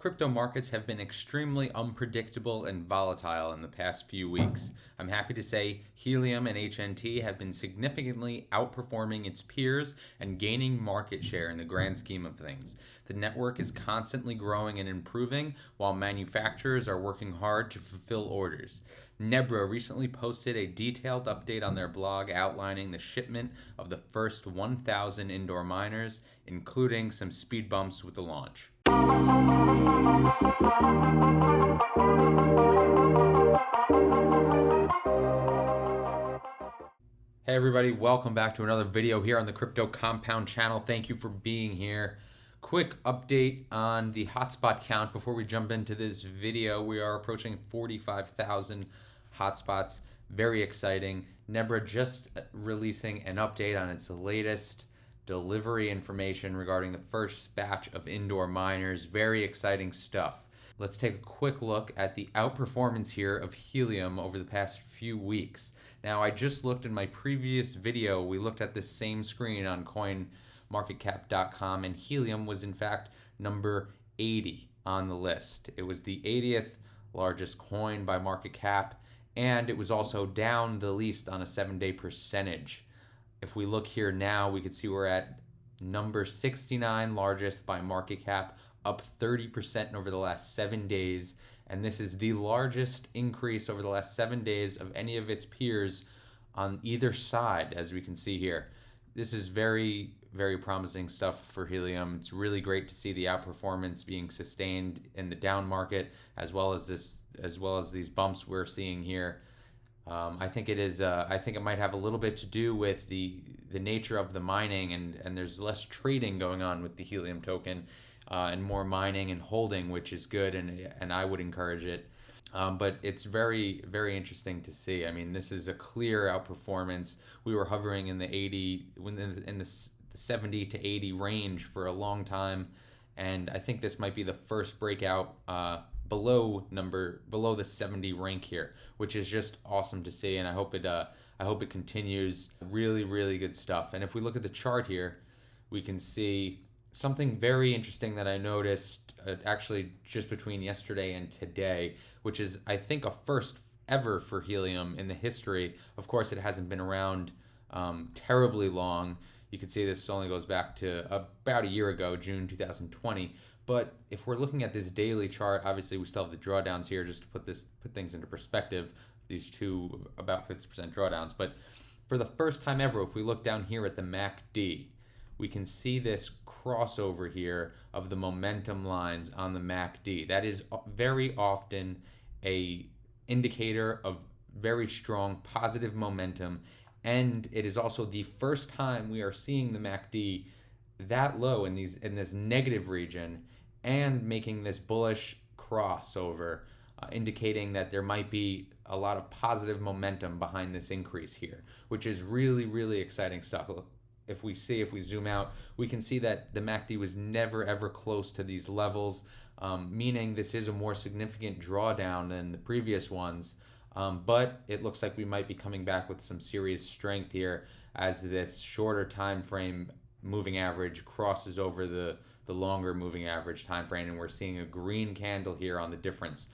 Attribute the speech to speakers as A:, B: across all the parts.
A: Crypto markets have been extremely unpredictable and volatile in the past few weeks. I'm happy to say Helium and HNT have been significantly outperforming its peers and gaining market share in the grand scheme of things. The network is constantly growing and improving, while manufacturers are working hard to fulfill orders. Nebra recently posted a detailed update on their blog outlining the shipment of the first 1,000 indoor miners, including some speed bumps with the launch. Hey everybody, welcome back to another video here on the Crypto Compound channel. Thank you for being here. Quick update on the hotspot count before we jump into this video. We are approaching 45,000 hotspots. Very exciting. Nebra just releasing an update on its latest delivery information regarding the first batch of indoor miners. Very exciting stuff. Let's take a quick look at the outperformance here of Helium over the past few weeks. Now, I just looked in my previous video, we looked at this same screen on coinmarketcap.com, and Helium was in fact number 80 on the list. It was the 80th largest coin by market cap, and it was also down the least on a 7-day percentage. If we look here now, we can see we're at number 69 largest by market cap, up 30% over the last 7 days. And this is the largest increase over the last 7 days of any of its peers on either side, as we can see here. This is very, very promising stuff for Helium. It's really great to see the outperformance being sustained in the down market, as well as these bumps we're seeing here. I think it is. I think it might have a little bit to do with the nature of the mining, and there's less trading going on with the Helium token, and more mining and holding, which is good, and I would encourage it. But it's very, very interesting to see. I mean, this is a clear outperformance. We were hovering in the 70 to 80 range for a long time, and I think this might be the first breakout below the 70 rank here, which is just awesome to see, and I hope it continues. Really, really good stuff. And if we look at the chart here, we can see something very interesting that I noticed actually just between yesterday and today, which is, I think, a first ever for Helium in the history. Of course, it hasn't been around terribly long. You can see this only goes back to about a year ago, June 2020. But if we're looking at this daily chart, obviously we still have the drawdowns here just to put things into perspective. These two about 50% drawdowns. But for the first time ever, if we look down here at the MACD, we can see this crossover here of the momentum lines on the MACD. That is very often a indicator of very strong positive momentum, and it is also the first time we are seeing the MACD that low in this negative region and making this bullish crossover, indicating that there might be a lot of positive momentum behind this increase here, which is really, really exciting stuff. Look, if we zoom out, we can see that the MACD was never ever close to these levels, meaning this is a more significant drawdown than the previous ones. But it looks like we might be coming back with some serious strength here as this shorter time frame moving average crosses over the longer moving average time frame, and we're seeing a green candle here on the difference.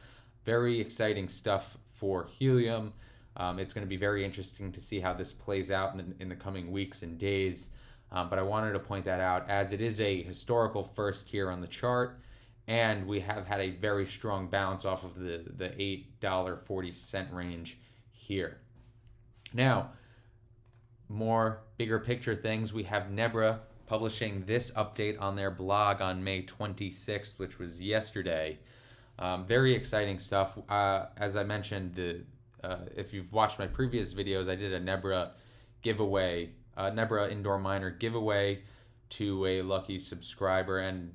A: Very exciting stuff for Helium. It's going to be very interesting to see how this plays out in the coming weeks and days. But I wanted to point that out as it is a historical first here on the chart, and we have had a very strong bounce off of the $8.40 range here. Now, more bigger picture things. We have Nebra publishing this update on their blog on May 26th, which was yesterday. Very exciting stuff. As I mentioned, if you've watched my previous videos, I did a Nebra giveaway, Nebra indoor miner giveaway to a lucky subscriber, and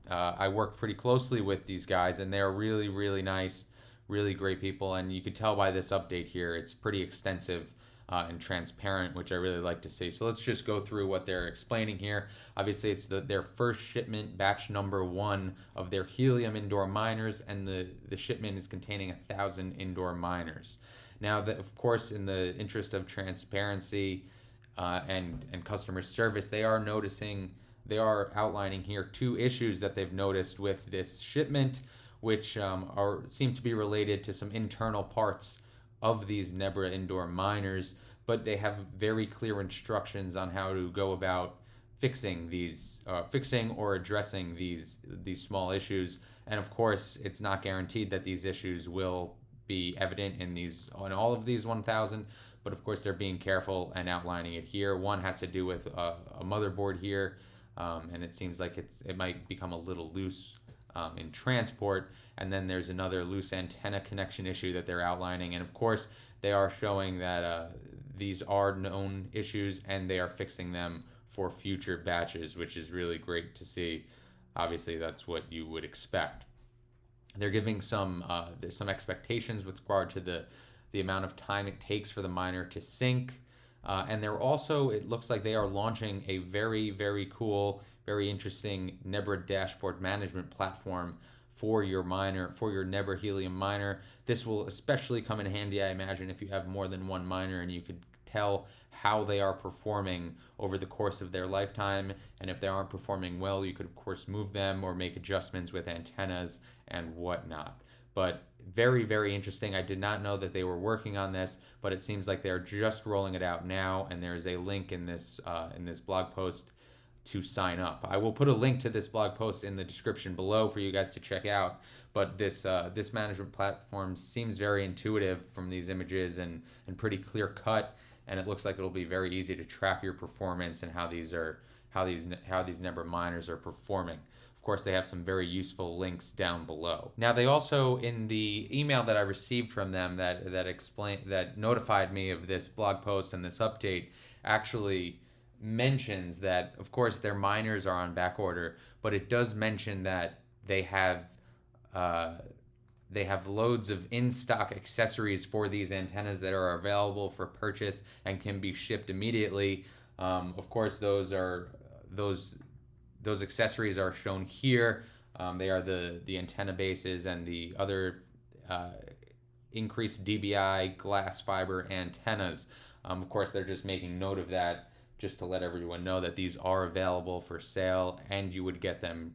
A: I worked pretty closely with these guys, and they're really, really nice, really great people, and you could tell by this update here, it's pretty extensive and transparent, which I really like to see. So let's just go through what they're explaining here. Obviously, it's their first shipment, batch number 1 of their Helium indoor miners, and the shipment is containing 1,000 indoor miners. Now, of course, in the interest of transparency and customer service, they are noticing they are outlining here 2 issues that they've noticed with this shipment, which seem to be related to some internal parts of these Nebra indoor miners, but they have very clear instructions on how to go about fixing or addressing these small issues. And of course, it's not guaranteed that these issues will be evident on all of these 1,000, but of course they're being careful and outlining it here. One has to do with a motherboard here, and it seems like it might become a little loose in transport. And then there's another loose antenna connection issue that they're outlining. And of course, they are showing that these are known issues and they are fixing them for future batches, which is really great to see. Obviously, that's what you would expect. They're giving some expectations with regard to the amount of time it takes for the miner to sync. And they're also, it looks like they are launching a very, very cool, very interesting Nebra dashboard management platform for your Nebra Helium miner. This will especially come in handy, I imagine, if you have more than one miner and you could tell how they are performing over the course of their lifetime. And if they aren't performing well, you could of course move them or make adjustments with antennas and whatnot. But very, very interesting. I did not know that they were working on this, but it seems like they're just rolling it out now. And there's a link in this blog post to sign up. I will put a link to this blog post in the description below for you guys to check out. But this management platform seems very intuitive from these images and pretty clear cut. And it looks like it'll be very easy to track your performance and how these Nebra miners are performing. Of course, they have some very useful links down below. Now, they also, in the email that I received from them that notified me of this blog post and this update, actually mentions that, of course, their miners are on back order, but it does mention that they have loads of in-stock accessories for these antennas that are available for purchase and can be shipped immediately. Of course, those accessories are shown here. They are the antenna bases and the other increased dBi glass fiber antennas. Of course, they're just making note of that just to let everyone know that these are available for sale and you would get them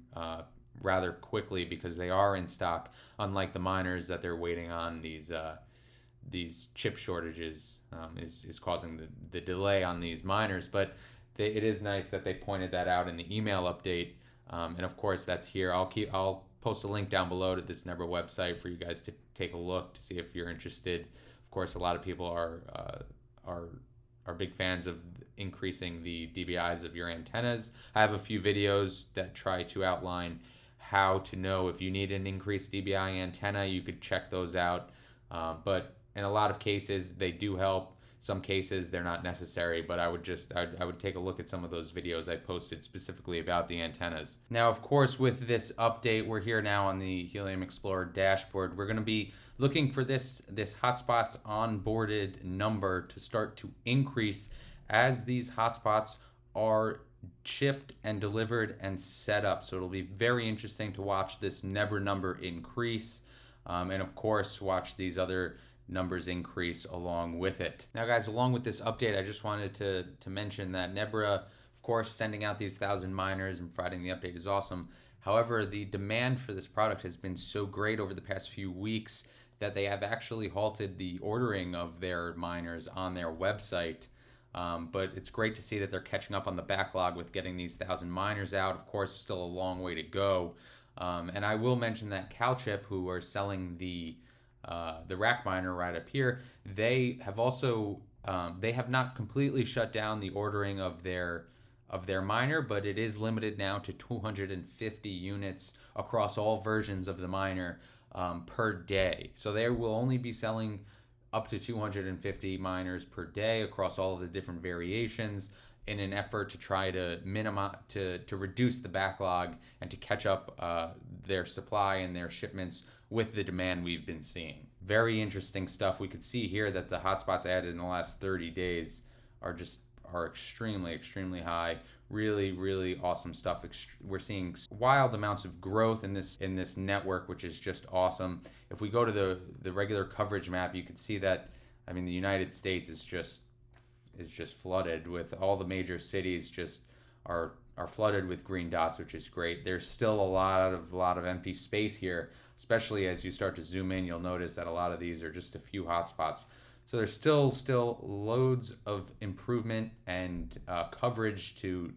A: rather quickly because they are in stock, unlike the miners that they're waiting on. These chip shortages is causing the delay on these miners, but it is nice that they pointed that out in the email update. And of course, that's here. I'll post a link down below to this Nebra website for you guys to take a look to see if you're interested. Of course, a lot of people are big fans of increasing the dBIs of your antennas. I have a few videos that try to outline how to know if you need an increased dBi antenna. You could check those out. But in a lot of cases, they do help. Some cases, they're not necessary, but I would take a look at some of those videos I posted specifically about the antennas. Now, of course, with this update, we're here now on the Helium Explorer dashboard. We're going to be looking for this hotspots onboarded number to start to increase as these hotspots are shipped and delivered and set up. So it'll be very interesting to watch this Nebra number increase, and of course watch these other numbers increase along with it. Now guys, along with this update, I just wanted to mention that Nebra, of course, sending out these 1,000 miners and providing the update is awesome. However, the demand for this product has been so great over the past few weeks that they have actually halted the ordering of their miners on their website. But it's great to see that they're catching up on the backlog with getting these 1,000 miners out. Of course, still a long way to go. And I will mention that CalChip, who are selling the rack miner right up here, they have also they have not completely shut down the ordering of their miner, but it is limited now to 250 units across all versions of the miner per day. So they will only be selling up to 250 miners per day across all of the different variations in an effort to try to minimize, to reduce the backlog and to catch up their supply and their shipments with the demand we've been seeing. Very interesting stuff. We could see here that the hotspots added in the last 30 days are extremely high. Really awesome stuff. We're seeing wild amounts of growth in this network, which is just awesome. If we go to the regular coverage map, you can see that, I mean, the United States is just flooded with all the major cities just are are flooded with green dots, which is great. There's still a lot of empty space here, especially as you start to zoom in. You'll notice that a lot of these are just a few hotspots. So there's still loads of improvement and coverage to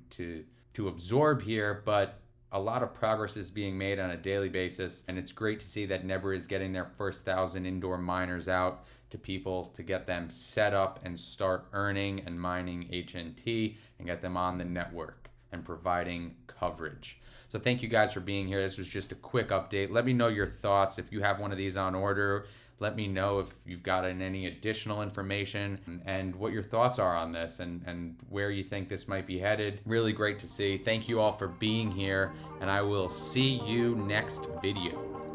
A: absorb here, but a lot of progress is being made on a daily basis, and it's great to see that Nebra is getting their first 1,000 indoor miners out to people to get them set up and start earning and mining HNT and get them on the network and providing coverage. So thank you guys for being here. This was just a quick update. Let me know your thoughts. If you have one of these on order, let me know if you've gotten any additional information and what your thoughts are on this and where you think this might be headed. Really great to see. Thank you all for being here, and I will see you next video.